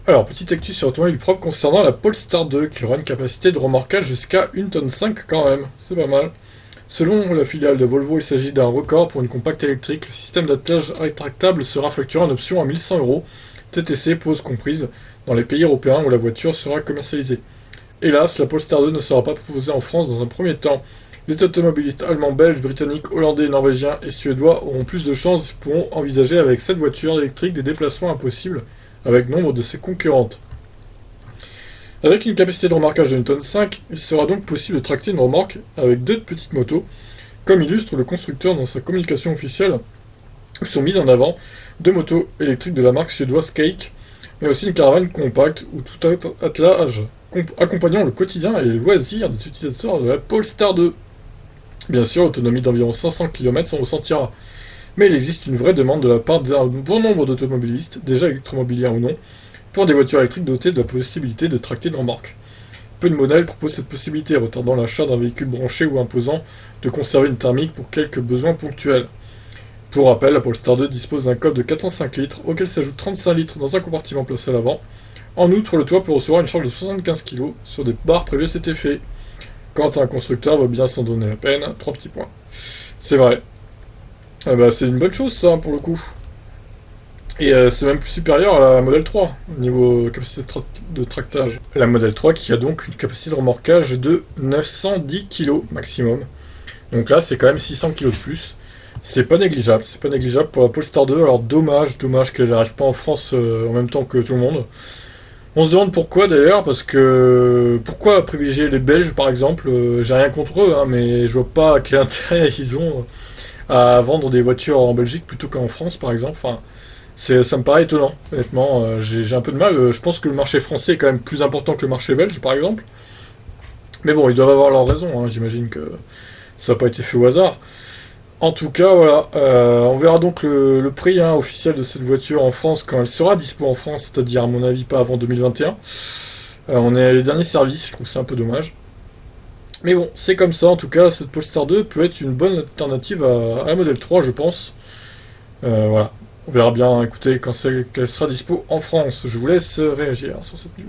Alors, petite actu sur l'automobile propre concernant la Polestar 2 qui aura une capacité de remorquage jusqu'à 1,5 tonne quand même, c'est pas mal. Selon la filiale de Volvo, il s'agit d'un record pour une compacte électrique. Le système d'attelage rétractable sera facturé en option à 1 100 €, TTC pause comprise, dans les pays européens où la voiture sera commercialisée. Hélas, la Polestar 2 ne sera pas proposée en France dans un premier temps. Les automobilistes allemands, belges, britanniques, hollandais, norvégiens et suédois auront plus de chances et pourront envisager avec cette voiture électrique des déplacements impossibles avec nombre de ses concurrentes. Avec une capacité de remorquage de 1,5 tonne, il sera donc possible de tracter une remorque avec deux petites motos, comme illustre le constructeur dans sa communication officielle, où sont mises en avant deux motos électriques de la marque suédoise Cake, mais aussi une caravane compacte ou tout attelage accompagnant le quotidien et les loisirs des utilisateurs de la Polestar 2. Bien sûr, l'autonomie d'environ 500 km s'en ressentira, mais il existe une vraie demande de la part d'un bon nombre d'automobilistes, déjà électromobiliens ou non, pour des voitures électriques dotées de la possibilité de tracter une remorque. Peu de modèles proposent cette possibilité, retardant l'achat d'un véhicule branché ou imposant de conserver une thermique pour quelques besoins ponctuels. Pour rappel, la Polestar 2 dispose d'un coffre de 405 litres, auquel s'ajoutent 35 litres dans un compartiment placé à l'avant. En outre, le toit peut recevoir une charge de 75 kg sur des barres prévues à cet effet. Quand un constructeur veut bien s'en donner la peine, 3 petits points. C'est vrai. C'est une bonne chose ça, pour le coup. Et c'est même plus supérieur à la Model 3, au niveau capacité de tractage. La Model 3 qui a donc une capacité de remorquage de 910 kg maximum. Donc là, c'est quand même 600 kg de plus. C'est pas négligeable pour la Polestar 2. Alors dommage qu'elle n'arrive pas en France en même temps que tout le monde. On se demande pourquoi d'ailleurs, parce que pourquoi privilégier les Belges par exemple. J'ai rien contre eux, hein, mais je vois pas quel intérêt ils ont à vendre des voitures en Belgique plutôt qu'en France par exemple. Enfin, ça me paraît étonnant, honnêtement. J'ai un peu de mal. Je pense que le marché français est quand même plus important que le marché belge par exemple. Mais bon, ils doivent avoir leur raison, hein. J'imagine que ça n'a pas été fait au hasard. En tout cas, voilà, on verra donc le prix hein, officiel de cette voiture en France quand elle sera dispo en France, c'est-à-dire à mon avis pas avant 2021. On est à les derniers services, je trouve ça un peu dommage. Mais bon, c'est comme ça, en tout cas, cette Polestar 2 peut être une bonne alternative à la Model 3, je pense. Voilà, on verra bien, écoutez, quand qu'elle sera dispo en France. Je vous laisse réagir sur cette news.